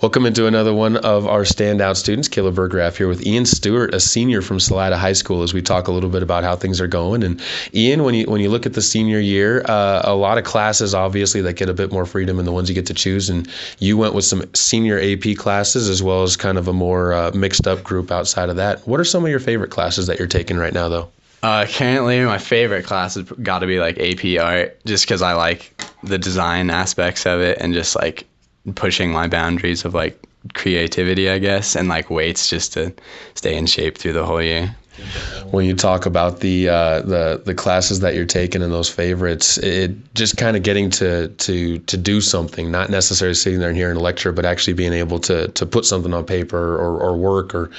Welcome into another one of our standout students. Caleb Burgraff here with Iain Stewart, a senior from Salida High School, as we talk a little bit about how things are going. And Iain, when you look at the senior year, a lot of classes obviously that get a bit more freedom and the ones you get to choose. And you went with some senior AP classes as well as kind of a more mixed up group outside of that. What are some of your favorite classes that you're taking right now, though? Currently, my favorite class has got to be like AP Art, just because I like the design aspects of it and just like pushing my boundaries of like creativity, I guess, and like weights just to stay in shape through the whole year. When you talk about the classes that you're taking and those favorites, it just kind of getting to do something, not necessarily sitting there and hearing a lecture, but actually being able to put something on paper or work or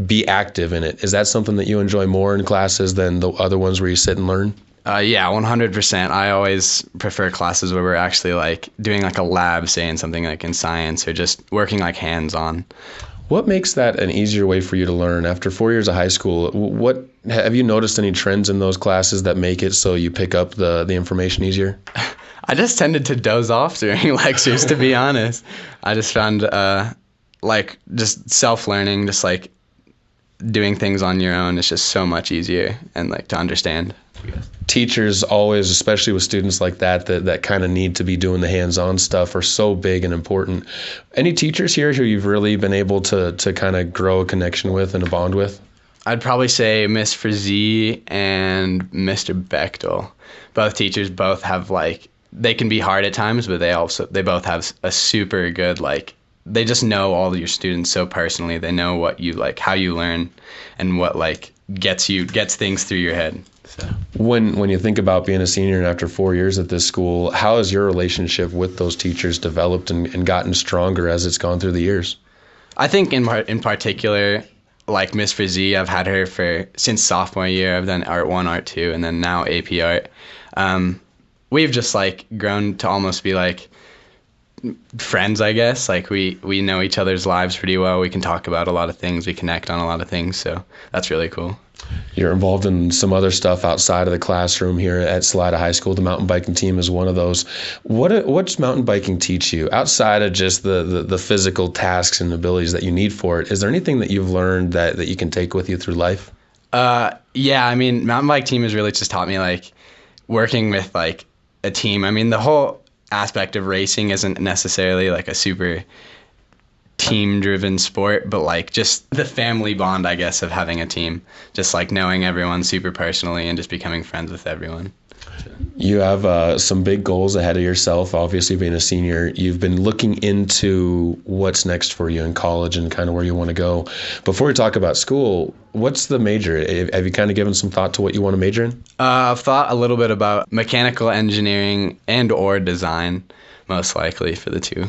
be active in it. Is that something that you enjoy more in classes than the other ones where you sit and learn? Yeah, 100%. I always prefer classes where we're actually like doing like a lab, saying something like in science, or just working like hands-on. What makes that an easier way for you to learn? After 4 years of high school, what have you noticed any trends in those classes that make it so you pick up the information easier? I just tended to doze off during lectures, to be honest. I just found like just self-learning, just like doing things on your own is just so much easier and like to understand. Teachers always, especially with students like that kind of need to be doing the hands-on stuff, are so big and important. Any teachers here who you've really been able to kind of grow a connection with and a bond with? I'd probably say Miss Frazee and Mr. Bechtel. Both teachers both have like, they can be hard at times, but they both have a super good, like, they just know all your students so personally. They know what you like, how you learn, and what like gets things through your head. So. When you think about being a senior and after 4 years at this school, how has your relationship with those teachers developed and gotten stronger as it's gone through the years? I think in particular, like Miss Frazee, I've had her since sophomore year. I've done Art 1, Art 2, and then now AP Art. We've just like grown to almost be like friends, I guess. Like we know each other's lives pretty well. We can talk about a lot of things. We connect on a lot of things. So that's really cool. You're involved in some other stuff outside of the classroom here at Salida High School. The mountain biking team is one of those. What's mountain biking teach you outside of just the physical tasks and abilities that you need for it? Is there anything that you've learned that you can take with you through life? Yeah, I mean, mountain bike team has really just taught me like working with like a team. I mean, the whole aspect of racing isn't necessarily like a super team-driven sport, but like just the family bond, I guess, of having a team, just like knowing everyone super personally and just becoming friends with everyone. You have some big goals ahead of yourself. Obviously, being a senior, you've been looking into what's next for you in college and kind of where you want to go. Before we talk about school, what's the major? Have you kind of given some thought to what you want to major in? I've thought a little bit about mechanical engineering and or design, most likely for the two.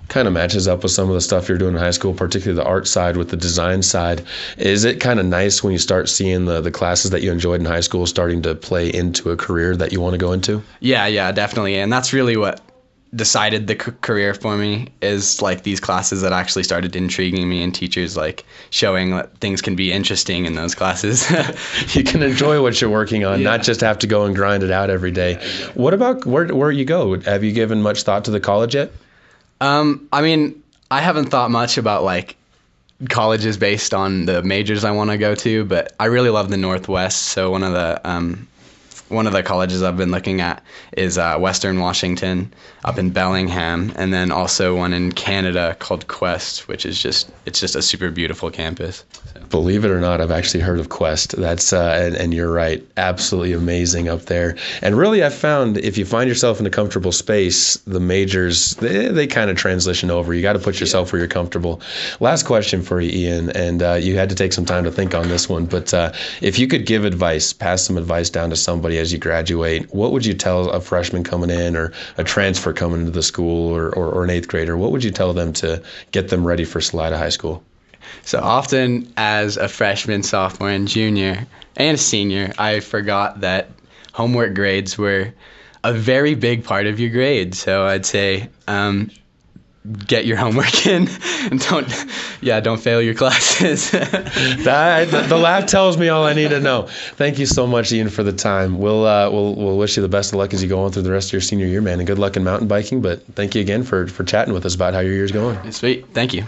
Kind of matches up with some of the stuff you're doing in high school, particularly the art side with the design side. Is it kind of nice when you start seeing the classes that you enjoyed in high school starting to play into a career that you want to go into? Yeah, definitely. And that's really what decided the career for me, is like these classes that actually started intriguing me, and teachers like showing that things can be interesting in those classes. You can enjoy what you're working on, not just have to go and grind it out every day. What about where you go? Have you given much thought to the college yet? I mean, I haven't thought much about like colleges based on the majors I want to go to, but I really love the Northwest. So one of the colleges I've been looking at is Western Washington up in Bellingham, and then also one in Canada called Quest, which is just a super beautiful campus. So. Believe it or not, I've actually heard of Quest. That's and you're right, absolutely amazing up there. And really, I've found if you find yourself in a comfortable space, the majors they kind of transition over. You got to put yourself where you're comfortable. Last question for you, Iain, and you had to take some time to think on this one. But if you could give advice, pass some advice down to somebody as you graduate, what would you tell a freshman coming in or a transfer coming into the school or an eighth grader? What would you tell them to get them ready for Salida High School? So often as a freshman, sophomore, and junior, and senior, I forgot that homework grades were a very big part of your grade. So I'd say get your homework in and don't fail your classes. The laugh tells me all I need to know. Thank you so much, Iain, for the time. We'll wish you the best of luck as you go on through the rest of your senior year, man, and good luck in mountain biking. But thank you again for chatting with us about how your year's going. Sweet. Thank you.